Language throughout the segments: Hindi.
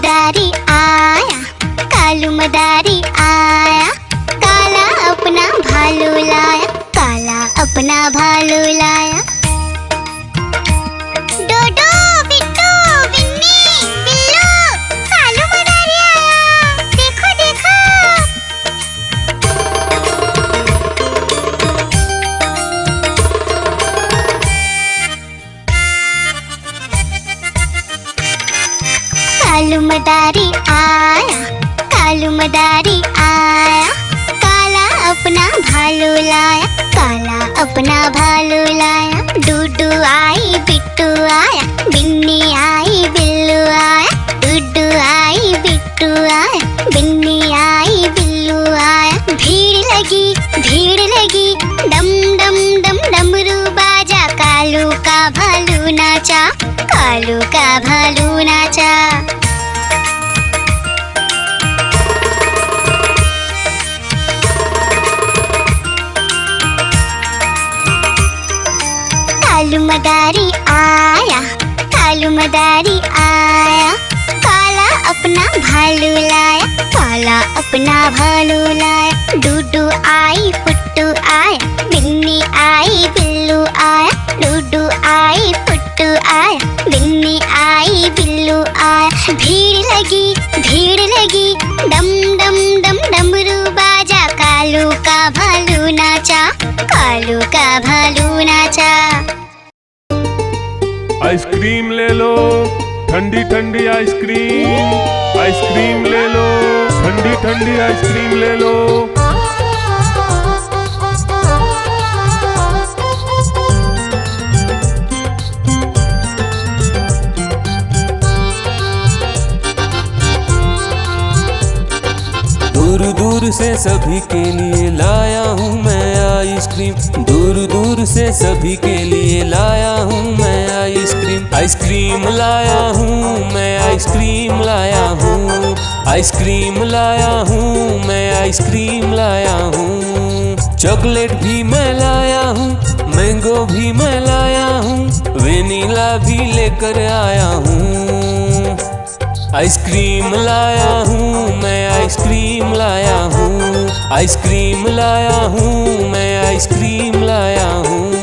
मदारी आया, कालू मदारी आया, काला अपना भालू लाया, काला अपना भालू लाया। डोडो बिट्टू बिन्नी बिल्लू, कालू मदारी आया, देखो देखो। कालू मदारी आया, कालू मदारी आया, काला अपना भालू लाया, काला अपना भालू लाया। डूडू आई बिट्टू आया, बिन्नी आई बिल्लू आया, डूडू आई बिट्टू आया, बिन्नी आई बिल्लू आया। भीड़ लगी डम डम डम डमरू बाजा, कालू का भालू नाचा, कालू का भालू नाचा। कालू मदारी आया, कालू मदारी आया, काला अपना भालू लाया, काला अपना भालू लाया। डूडू आई पुट्टू आया, बिन्नी आई बिल्लू आया, डूडू आई पुट्टू आया, बिन्नी आई बिल्लू आया। भीड़ लगी डम डम डम डमरू बाजा, कालू का भालू नाचा, कालू का भालू नाचा। आइसक्रीम ले लो, ठंडी ठंडी आइसक्रीम, आइसक्रीम ले लो, ठंडी ठंडी आइसक्रीम ले लो। दूर दूर से सभी के लिए लाया हूँ मैं आइसक्रीम, दूर दूर से सभी के लिए लाया हूँ मैं आइसक्रीम। आइसक्रीम लाया हूँ मैं, आइसक्रीम लाया हूँ, आइसक्रीम लाया हूँ मैं, आइसक्रीम लाया हूँ। चॉकलेट भी मैं लाया हूँ, मैंगो भी मैं लाया हूँ, वेनिला भी लेकर आया हूँ। आइसक्रीम लाया हूँ मैं, आइसक्रीम लाया हूँ, आइसक्रीम लाया हूँ मैं, आइसक्रीम लाया हूँ।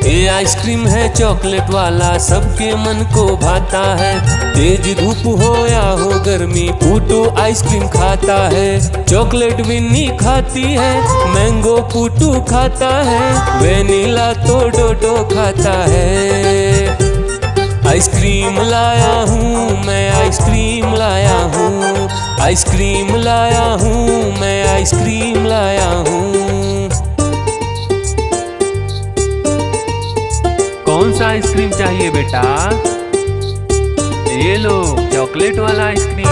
ये आइसक्रीम है चॉकलेट वाला, सबके मन को भाता है। तेज धूप हो या हो गर्मी, पुटू आइसक्रीम खाता है। चॉकलेट विन्नी खाती है, मैंगो पुटू खाता है, वेनिला तो डोडो खाता है। आइसक्रीम लाया हूँ मैं, आइसक्रीम लाया हूँ, आइसक्रीम लाया हूँ मैं, आइसक्रीम लाया हूँ। कौन सा आइसक्रीम चाहिए बेटा? ये लो चॉकलेट वाला आइसक्रीम।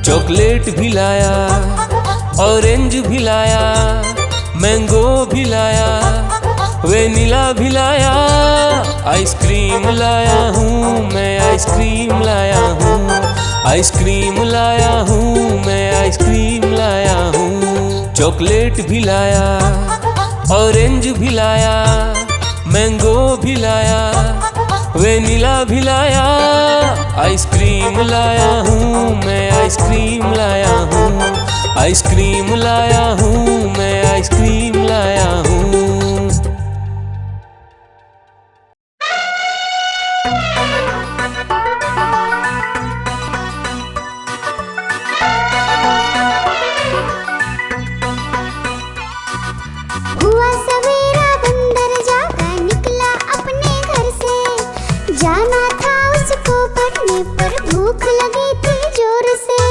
चॉकलेट भी लाया, ऑरेंज भी लाया, मैंगो भी लाया, वेनिला भी लाया। आइसक्रीम लाया हूँ मैं, आइसक्रीम लाया हूँ, आइसक्रीम लाया हूँ मैं, आइसक्रीम लाया हूँ। चॉकलेट भी लाया, ऑरेंज भी लाया, मैंगो भी लाया, वेनिला भी लाया। आइसक्रीम लाया हूँ मैं, आइसक्रीम लाया हूँ, आइसक्रीम लाया हूँ मैं, आइसक्रीम लाया हूँ। हुआ सवेरा बंदर जागा निकला अपने घर से, जाना था उसको पढ़ने पर भूख लगी थी जोर से।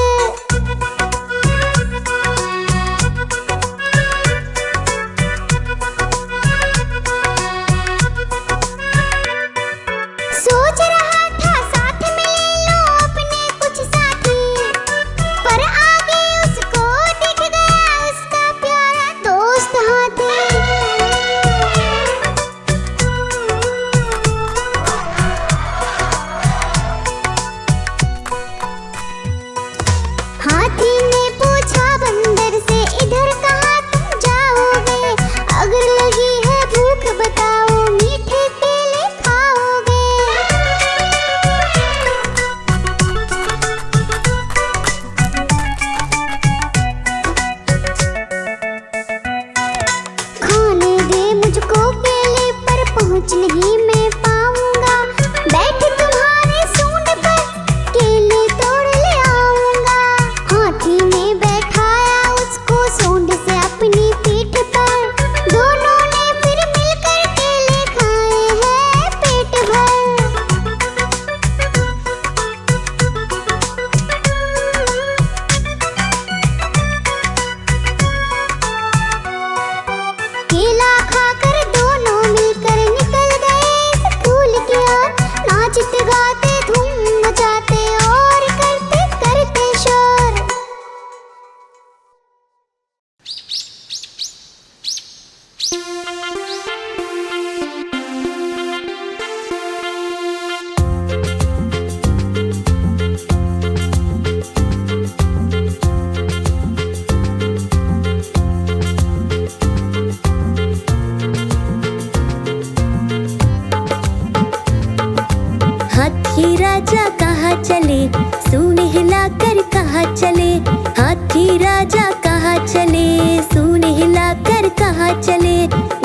चले, सूंड हिलाकर कहाँ चले, हाथी राजा कहाँ चले, सूंड हिलाकर कहाँ चले।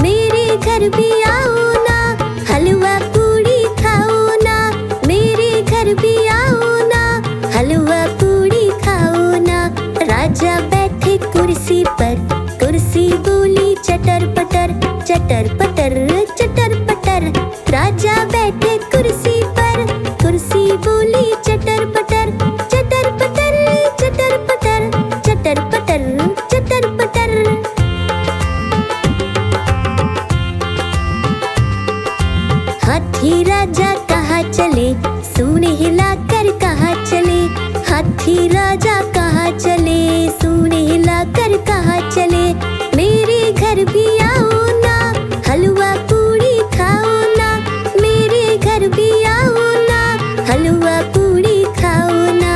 मेरे घर भी आओ ना, हलवा पूड़ी खाओ ना, मेरे घर भी आओ ना, हलवा पूड़ी खाओ ना। राजा बैठे कुर्सी पर, कुर्सी बोली चटर पटर, चटर पटर चटर पटर। राजा बैठे कुर्सी पर, कुर्सी बोली चटर पटर, चटर पटर चटर पटर, चटर पटर चटर पटर। हाथी राजा कहाँ चले, सूंड हिलाकर कहाँ चले, हाथी राजा कहाँ चले, सूंड हिलाकर कहाँ चले। मेरे घर भी आओ ना, हलवा पूड़ी खाओ ना, मेरे घर भी आओ ना, हलवा पूड़ी खाओ ना।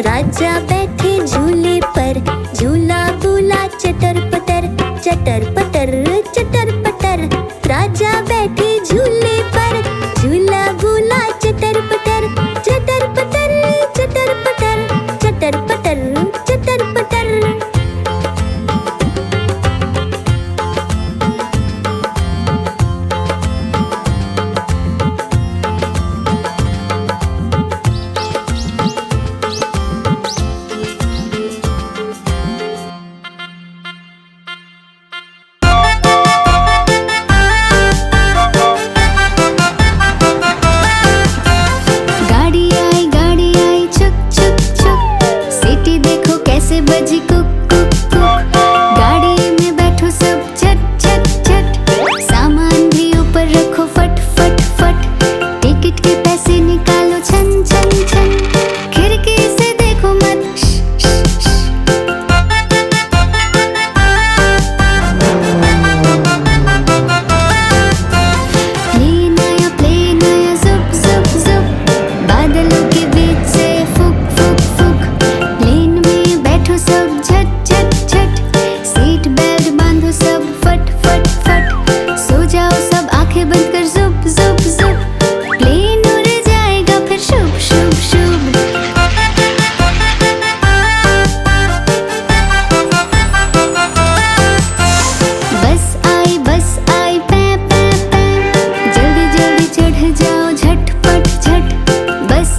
राजा बैठे झूले पर, झूला बोला चटर पटर, चटर पटर चटर पटर। राजा बैठे झूले पर, झूला बोला चटर पटर, चटर पटर चटर पटर, चटर पटर चटर पटर। गाड़ी आई छुक छुक छुक, सीटी देखो कैसे बजी कुक कुक कुक। गाड़ी में बैठो सब झट झट झट, सामान भी ऊपर रखो फट फट फट। टिकट के पैसे निकालो छन छन छन, खिड़की से देखो मत श श श। प्लेन आया जुप जुप जुप, बादलों के बीच से फुक फुक फुक। प्लेन में बैठो सब झट झट झट, सीट बेल्ट बांधो सब फट फट फट। सो जाओ सब आंखें बंद कर जुप जुप जुप, प्लेन उड़ जाएगा फिर शुभ शुभ शुभ। बस आई पै पै पै, जल्दी जल्दी चढ़ जाओ झटपट झट। बस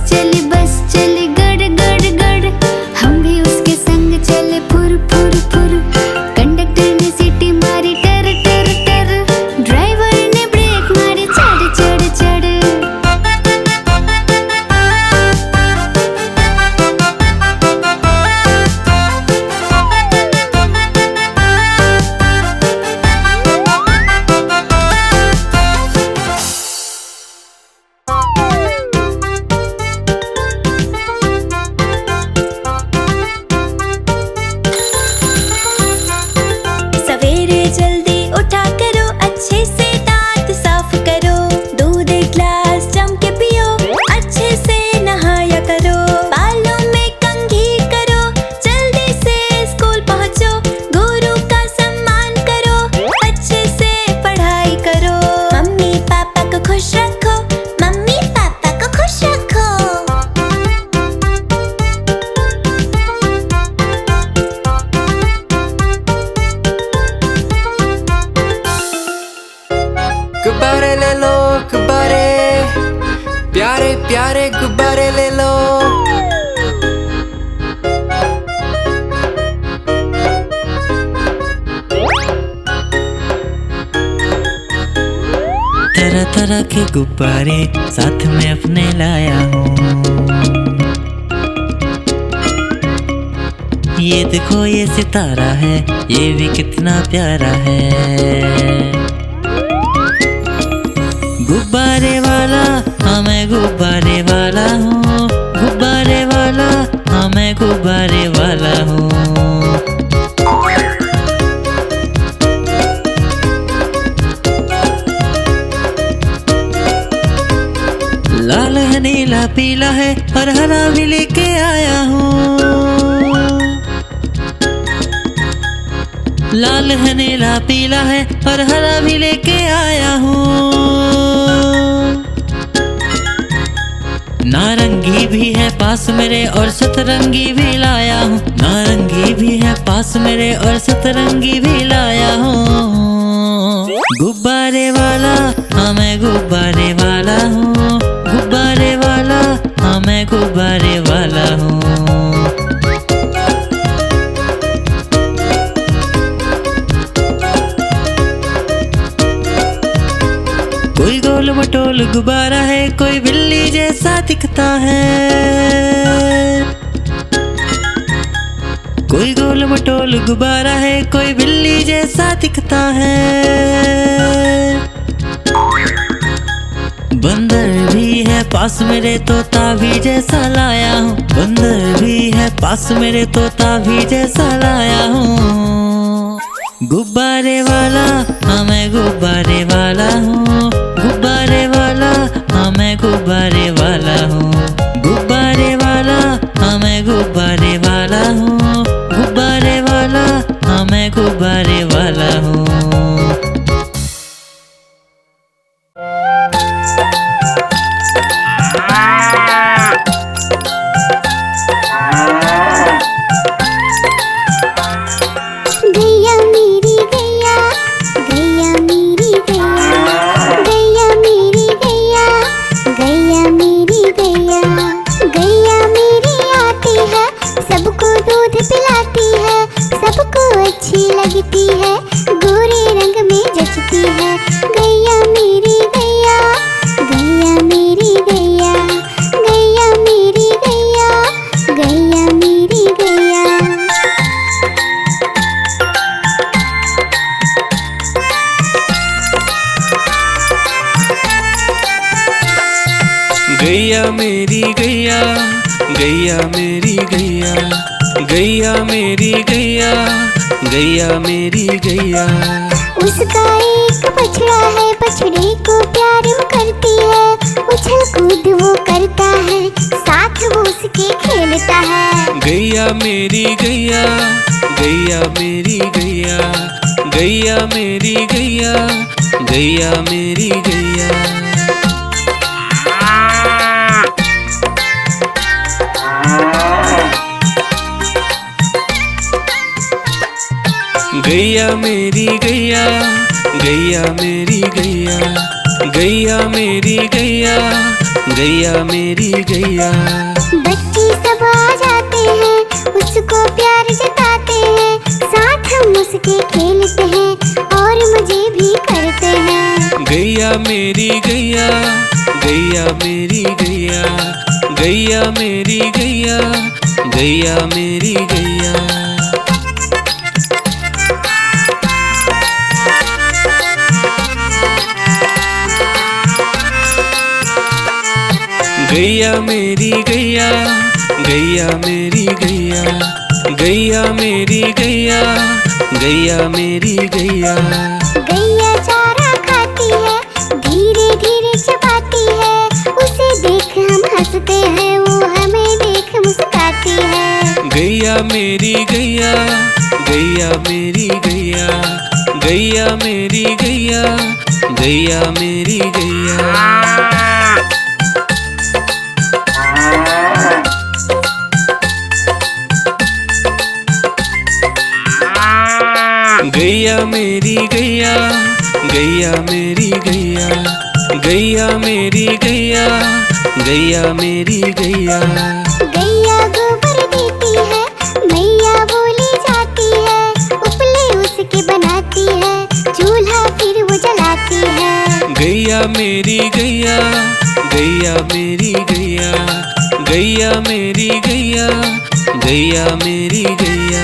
चली गड़ गड़ गड़, हम भी उसके संग चले फुर फुर फुर। कंडक्टर ने सीटी मारी टर टर टर, ड्राइवर ने ब्रेक मारी चढ़ चढ़ चढ़। सवेरे जल्दी उठा करो, अच्छे से दांत साफ करो, दूध एक ग्लास जम के पियो, अच्छे से नहाया करो, बालों में कंघी करो, जल्दी से स्कूल पहुंचो, गुरु का सम्मान करो, अच्छे से पढ़ाई करो, मम्मी पापा को खुश रखो, मम्मी पापा को खुश रखो। गुब्बारे ले लो गुब्बारे, प्यारे प्यारे गुब्बारे ले लो। तरह तरह के गुब्बारे साथ में अपने लाया हूँ। ये देखो ये सितारा है, ये भी कितना प्यारा है। गुब्बारे वाला हाँ मैं गुब्बारे वाला हूँ, गुब्बारे वाला हाँ मैं गुब्बारे वाला हूँ। लाल है नीला पीला है और हरा भी लेके आया हूँ। लाल है नीला पीला है और हरा भी लेके आया हूँ। नारंगी नारंगी भी है पास मेरे और सतरंगी भी लाया हूँ। नारंगी भी है पास मेरे और सतरंगी भी लाया हूँ। गुब्बारे वाला हाँ मैं गुब्बारे वाला हूँ। गुब्बारे वाला हाँ मैं गुब्बारे वाला हूँ। कोई गोल मटोल गुब्बारा है, कोई बिल्ली जैसा दिखता है। कोई गोल मटोल गुब्बारा है, कोई बिल्ली जैसा दिखता है। बंदर भी है पास मेरे, तोता भी जैसा लाया हूँ। बंदर भी है पास मेरे, तोता भी जैसा लाया हूँ। गुब्बारे वाला हाँ मैं गुब्बारे वाला हूँ। गुब्बारे वाला हाँ मैं गुब्बारे वाला हूँ। गुब्बारे वाला हाँ मैं गुब्बारे वाला हूँ। गुब्बारे वाला हाँ मैं गुब्बारे वाला हूँ। गैया मेरी गैया, गैया मेरी गैया, गैया मेरी गैया, गैया मेरी गैया। गैया मेरी आती है, सबको दूध पिलाती है, सबको अच्छी लगती है, गोरे रंग में जचती है। गैया मेरी गैया, गैया मेरी गैया, गैया मेरी गैया, गैया मेरी गैया। गैया मेरी गैया, गैया मेरी गैया, गैया मेरी गैया, गैया मेरी गैया। उसका एक बछड़ा है, बछड़े को प्यार वो करती है, उछल कूद वो करता है, साथ वो उसके खेलता है। गैया मेरी गैया, गैया मेरी गैया, गैया मेरी गैया, गैया मेरी गैया। गैया मेरी गैया, गैया मेरी गैया, गैया मेरी गैया, गैया मेरी गैया। बच्चे सब आ जाते हैं, उसको प्यार जताते हैं, साथ हम उसके खेलते हैं और मजे भी करते हैं। गैया मेरी गैया, गैया मेरी गैया, गैया मेरी गैया, गैया मेरी गैया। गैया मेरी गैया, गैया मेरी गैया, गैया मेरी गैया, गैया मेरी गैया। गैया चारा खाती है, धीरे धीरे चबाती है, उसे देख हम हंसते हैं, वो हमें देख मुस्कुराती है। गैया मेरी गैया, गैया मेरी गैया, गैया मेरी गैया, गैया मेरी गैया। गैया मेरी गैया, गैया मेरी गैया, गैया मेरी गैया, गैया मेरी गैया। गैया गोबर देती है, मैया बोली जाती है, उपले उसके बनाती है, चूल्हा फिर वो जलाती है। गैया मेरी गैया, गैया मेरी गैया, गैया मेरी गैया, गैया मेरी गैया।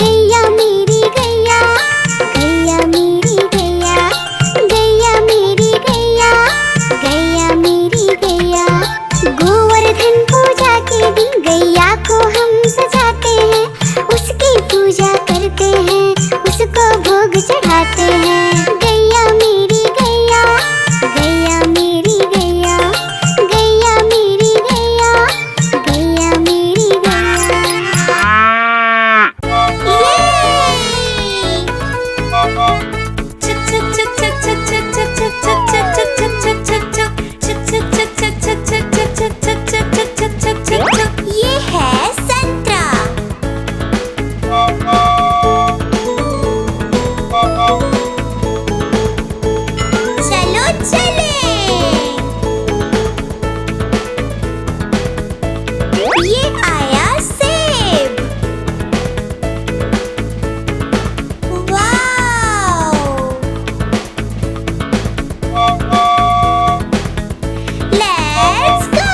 गैया मेरी गैया, गैया मेरी गैया, गैया मेरी गैया, गैया मेरी गैया। गोवर्धन पूजा के दिन गैया को हम सजाते हैं, उसकी पूजा करते हैं, उसको भोग चढ़ाते हैं। गैया मेरी गैया, गैया ये आया सेब। वाव! Let's go.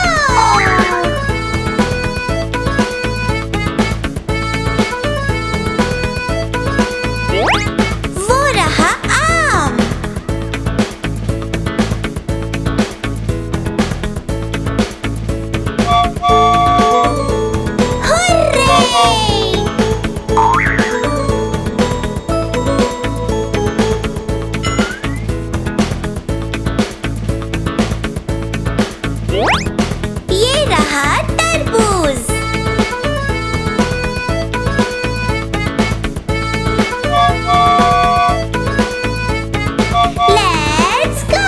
वो रहा आम। हुर्रे! ये रहा तरबूज। Let's go.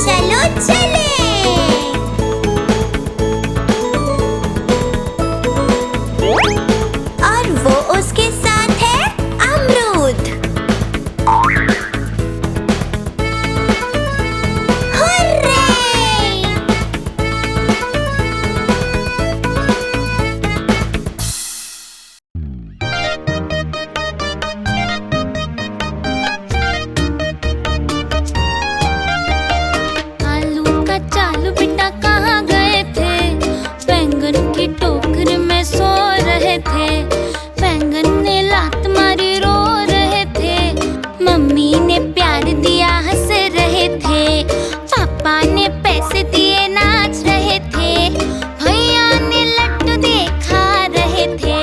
चलो चले। और वो उसके साथ है अमरूद। हुर्रे! आलू का चालू बेटा कहाँ गए थे? बैंगन की टोकरी में सो रहे थे। बैंगन ने लात मारी रो रहे थे। मम्मी ने प्यार दिया हंस रहे थे। पापा ने पैसे दिए नाच रहे थे। भैया ने लड्डू देखा रहे थे।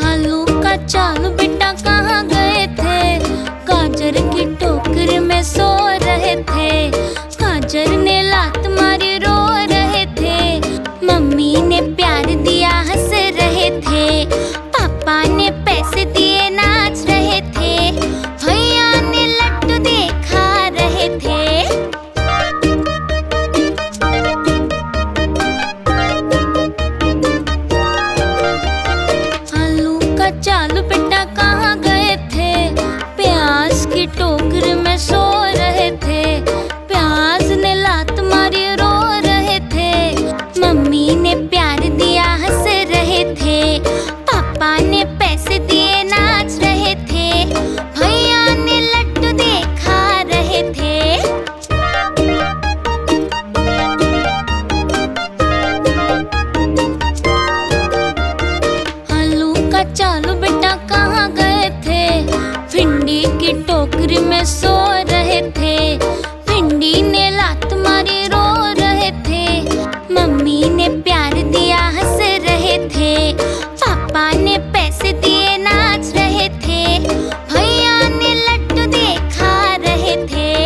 आलू का चालू बेटा कहाँ गए थे? गाजर की टोकरी में सो रहे थे। गाजर ने लात मारी रो रहे थे। मम्मी ने प्यार दिया हंस रहे थे। पापा ने पैसे दिए नाच रहे थे। भैया ने लड्डू देखा रहे थे। आलू का चालू बेटा कहाँ गए थे? प्याज की टोकरी में सो रहे थे। प्याज ने लात मारी रो रहे थे। मम्मी ने प्यार दिया हंस रहे थे। पापा ने पैसे दिए नाच रहे थे। भैया ने लड्डू देखा रहे थे। आलू का चालू बेटा कहाँ गए थे? भिंडी की टोकरी में सो रहे थे। भिंडी ने लात मारी रो रहे थे। मम्मी ने प्यार दिया हंस रहे थे। पापा ने पैसे दिए नाच रहे थे। भैया ने लड्डू देखा रहे थे।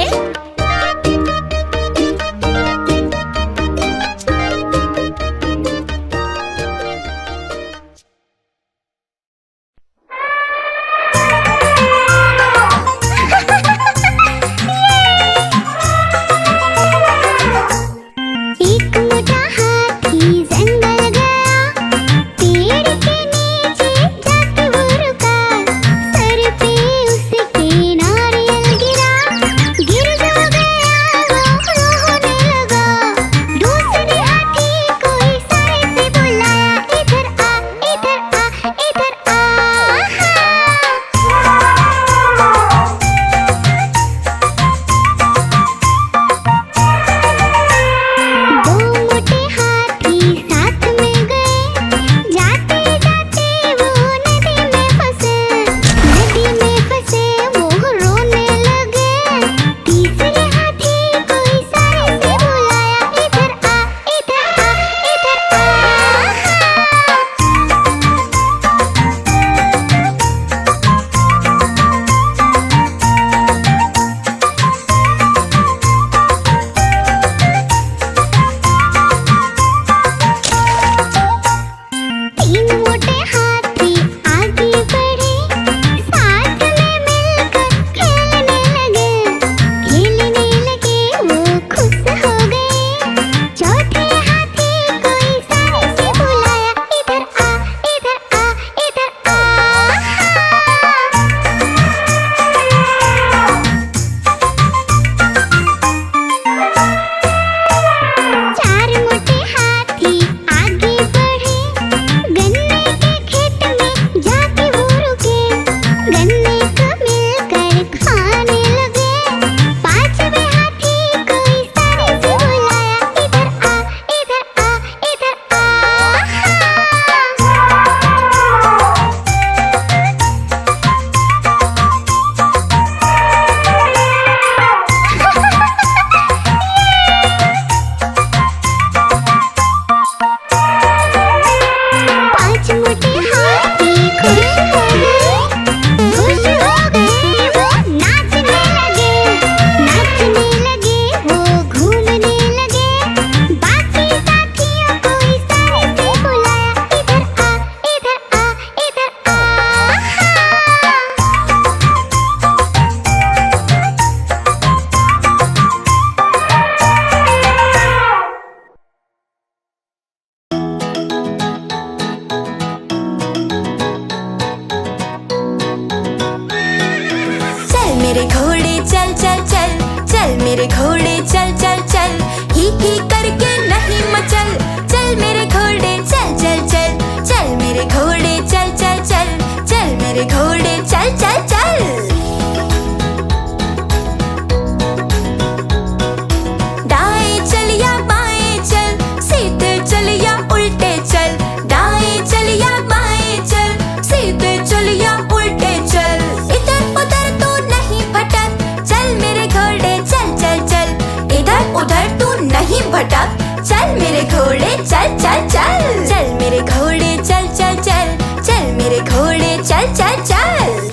फटाक, चल मेरे घोड़े चल चल चल, चल मेरे घोड़े चल चल चल, चल मेरे घोड़े चल चल चल।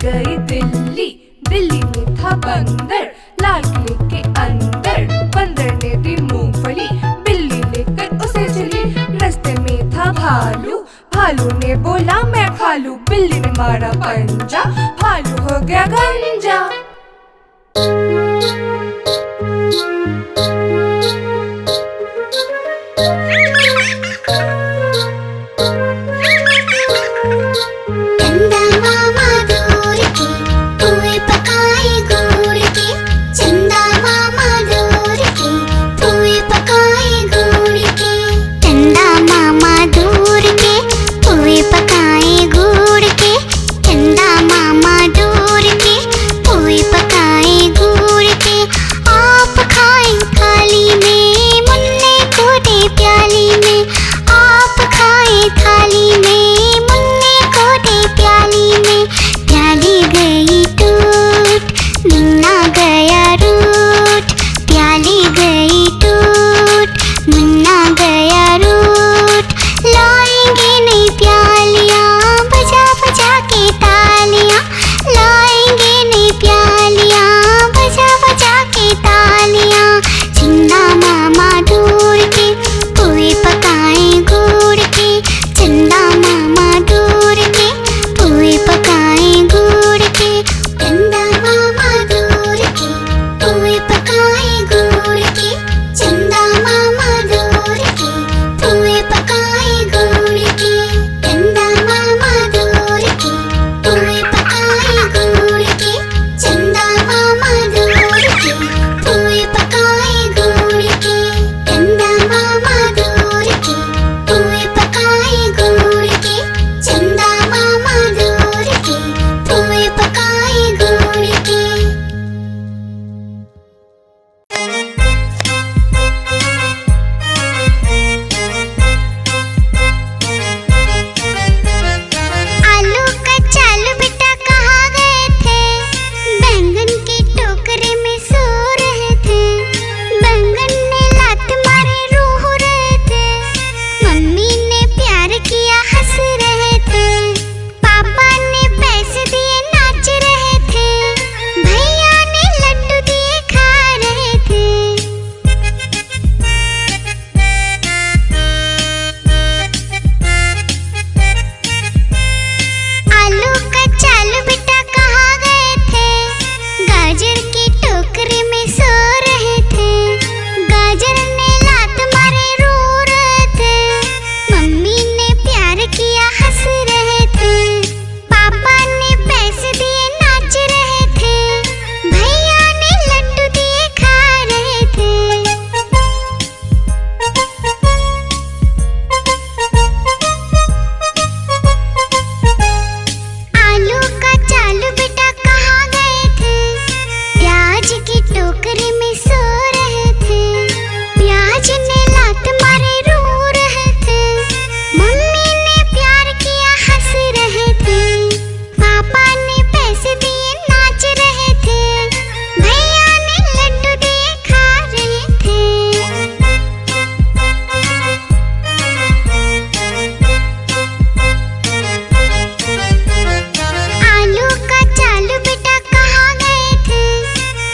गई दिल्ली, दिल्ली में था बंदर, लाल किले के अंदर बंदर ने दी मूंगफली, बिल्ली लेकर उसे चली। रास्ते में था भालू, भालू ने बोला मैं खा लूं, बिल्ली ने मारा पंजा, भालू हो गया गंजा। चंदा मामा दूर के पूरी पकाए गुड़ टोकरे में सो रहे थे, प्याज ने लात मारे रो रहे थे, मम्मी ने प्यार किया हंस रहे थे, पापा ने पैसे दिए नाच रहे थे, भैया ने लड्डू दिए खा रहे थे। आलू का चालू बेटा कहाँ गए थे,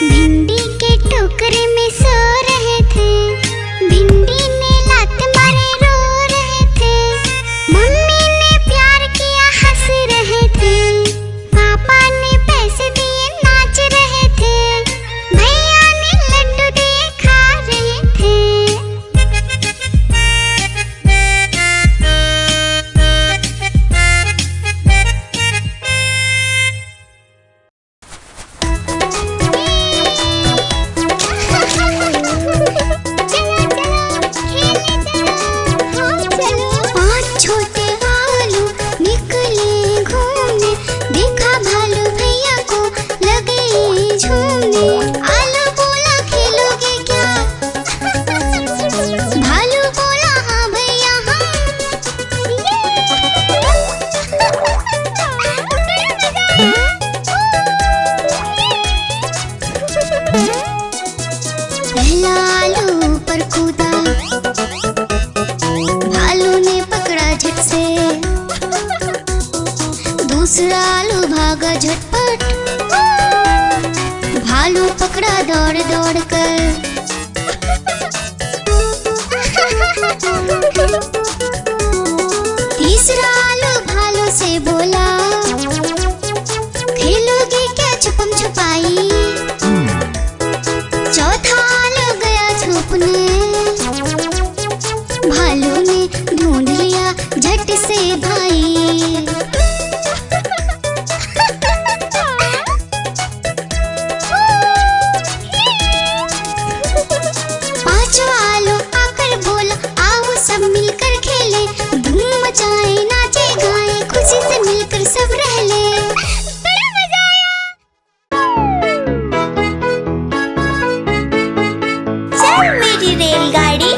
भिंडी के टोकरे में सो रहे थे, भिंडी ने लात मारे रो रहे थे, मम्मी ने प्यार किया हंस रहे थे, पापा ने पैसे दिए नाच रहे थे, भैया ने लड्डू दिए खा रहे थे। पांच छोटे भालू निकले घूमने, देखा भालू भैया को लगे झूमने, आलू बोला खेलोगे क्या, भालू बोला हाँ भैया पहला आलू पर कूदा, भालू ने पकड़ा झट से, दूसरा आलू भागा झटपट, भालू पकड़ा दौड़ दौड़ कर, तीसरा आलू भालू से बोला, खेलोगे क्या छुपम छुपाई, चौथा आलू गया छुपने, भालू ने ढूंढ लिया झट से भाई। पांचवा आलू आकर बोला, आओ सब मिलकर खेले, धूम मचाए नाचे गाए, खुशी से मिलकर सब रह ले। बड़ा मजा आया। चल मेरी रेलगाड़ी,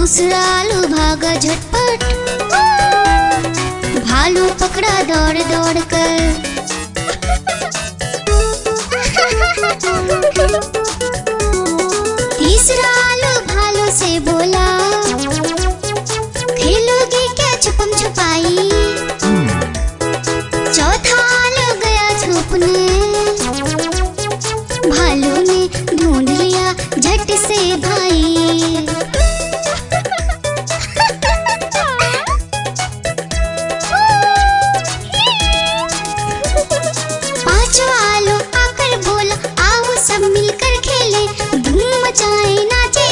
दूसरा आलू भागा झटपट, भालू पकड़ा दौड़ दौड़ कर। तीसरा आलू भालू से बोला, खेलोगे क्या छुपम छुपाई। चौथा आलू गया छुपने, भालू ने ढूंढ लिया झट से भाई। पांचवा आलू आकर बोला, आओ सब मिलकर खेले, धूम मचाए नाचे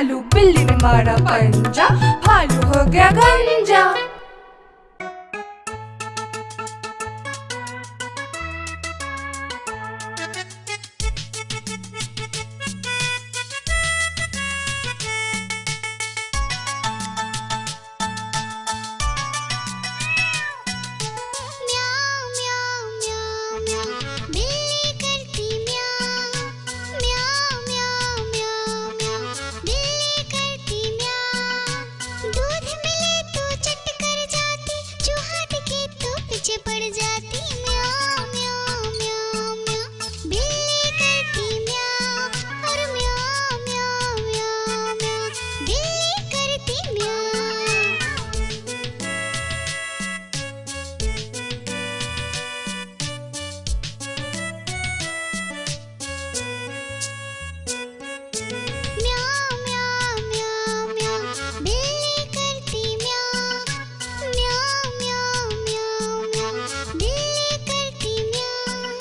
भालू बिल्ली ने मारा पंजा, भालू हो गया गंजा। म्याऊं म्याऊं म्याऊं म्याऊं बिल्ली करती म्याऊं, म्याऊं म्याऊं म्याऊं म्याऊं बिल्ली करती म्याऊं। दूध मिले तो चट कर जाती, चूहा दिखे तो पीछे पड़ जाती। म्याऊं म्याऊं म्याऊं म्याऊं बिल्ली करती म्याऊं, और म्याऊं म्याऊं म्याऊं म्याऊं बिल्ली करती म्याऊं। म्याऊं म्याऊं म्याऊं म्याऊं बिल्ली करती म्याऊं, म्याऊं म्याऊं म्याऊं म्याऊं बिल्ली करती म्याऊं।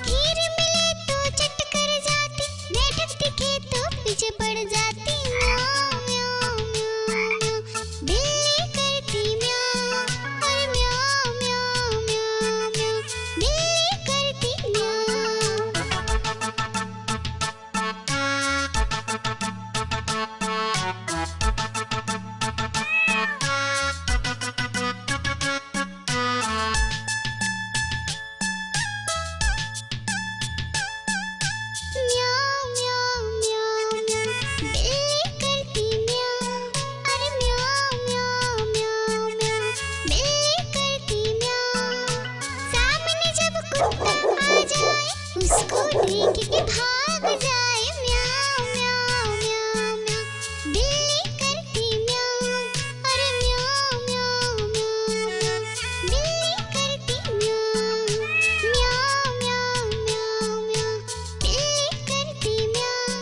खीर मिले तो चट कर जाती, मेढक दिखे तो पीछे पड़ जाती। म्याऊं म्याऊं म्याऊं म्याऊं बिल्ली करती म्याऊं, और म्याऊं म्याऊं म्याऊं म्याऊं बिल्ली करती म्याऊं। म्याऊं म्याऊं म्याऊं म्याऊं बिल्ली करती म्याऊं, अरे म्याऊं म्याऊं म्याऊं म्याऊं बिल्ली करती म्याऊं। सामने जब कुत्ता आ जाए, उसको देख के भाग जाए। म्याऊं म्याऊं म्याऊं म्याऊं बिल्ली करती म्याऊं, अरे म्याऊं म्याऊं म्याऊं म्याऊं बिल्ली करती म्याऊं। म्याऊं म्याऊं म्याऊं म्याऊं बिल्ली करती म्याऊं,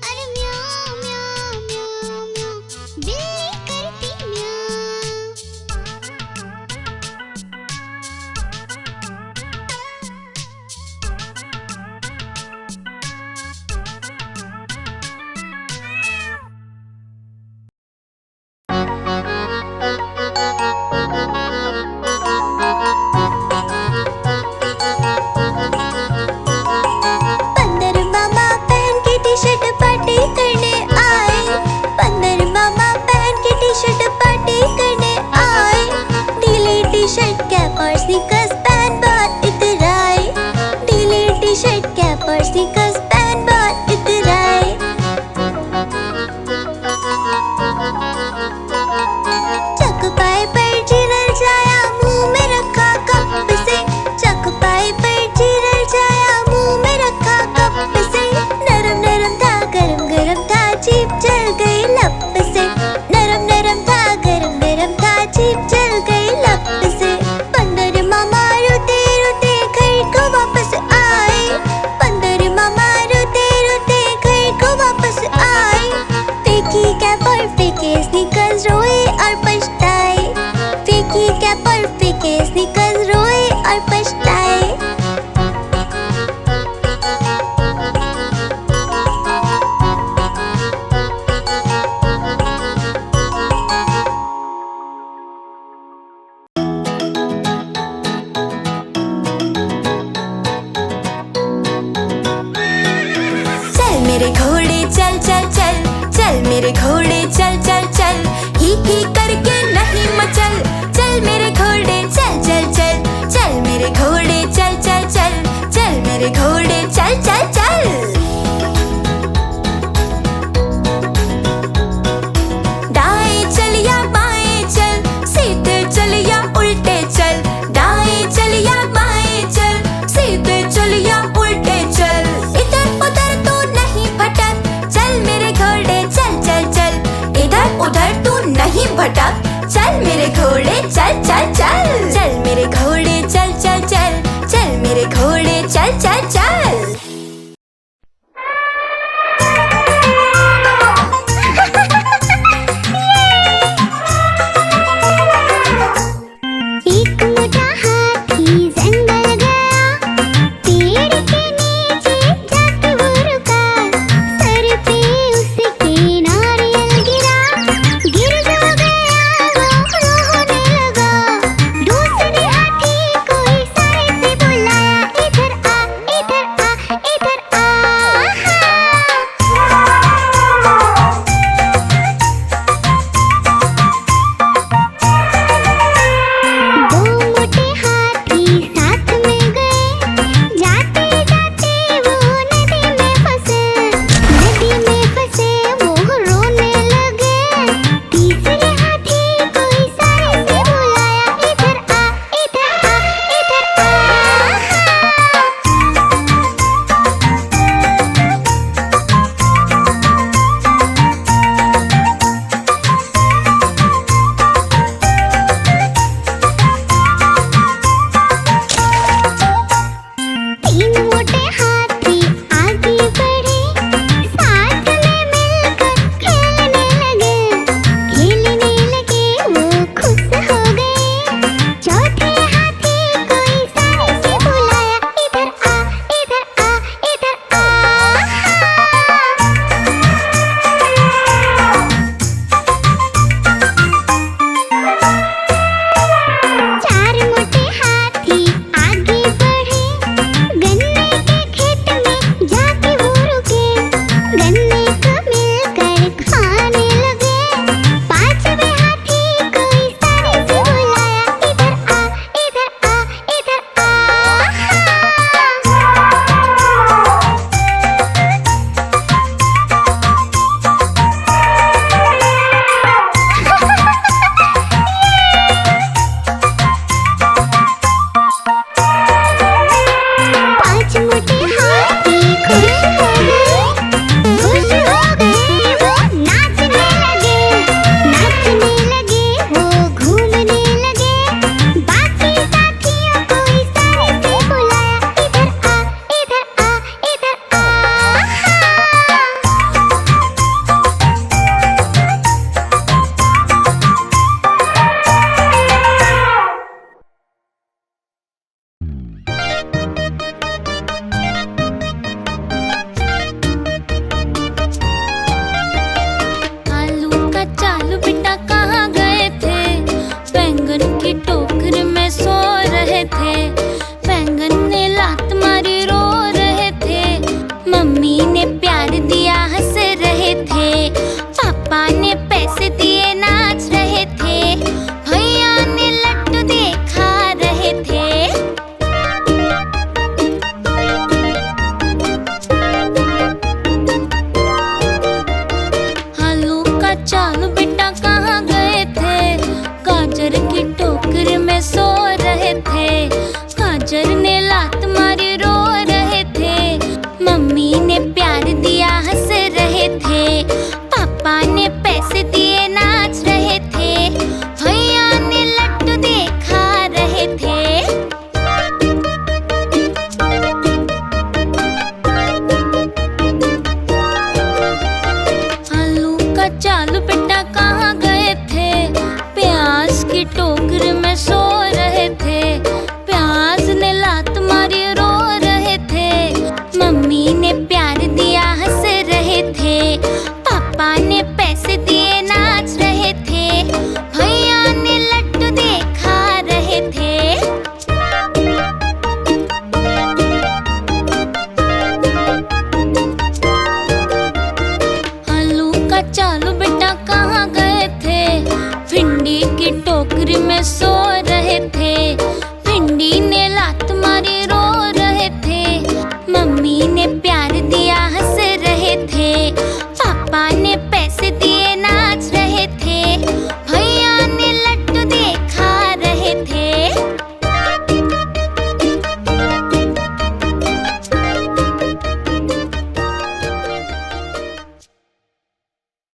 अरे म्याऊं म्याऊं म्याऊं म्याऊं बिल्ली करती म्याऊं। बंदर मामा पहन के टी शर्ट पार्टी करने आए, बंदर मामा पहन के टी शर्ट पार्टी करने आए। ढीली टी शर्ट कैप और स्नीकर्स पहन बहुत इतराए, ढीली टी शर्ट कैप और स्नीकर्स पहन बहुत इतराए। चकपाई पर चिरल जाया, मुंह में रखा कप से, चकपाई पर चिरल जाया, मुंह में रखा कप से। नरम नरम था गरम गरम था, जीभ जल गई लप से, नरम नरम था गरम गरम था, जीभ जल गई लप से। बंदर मामा रोते रोते घर को वापस आए, बंदर मामा रोते रोते घर को वापस आए। फेंकी कैप और फेंके स्नीकर्स, रोए और पछताए, फेंकी कैप और फेंके स्नीकर्स, रोए और पछताए। चल मेरे घोड़े चल चल चल, चल मेरे घोड़े चल चल चल, ही करके नहीं मचल। चल मेरे घोड़े चल चल चल, चल मेरे घोड़े चल चल चल, चल मेरे घोड़े चल चल चल। दाएं चल या बाएं चल, सीधे चल या उल्टे चल, दाएं चल या बाएं चल, सीधे चल या उल्टे चल। इधर उधर तू नहीं भटक, चल मेरे घोड़े चल चल चल, इधर उधर तू नहीं भटक। चल मेरे घोड़े चल चल चल, चल मेरे घोड़े चल चल चल, चल मेरे घोड़े चल चल चल। एक मोटा हाथी जंगल गया, पेड़ के नीचे जाके वो रुका। सर पे उसके नारे हंसो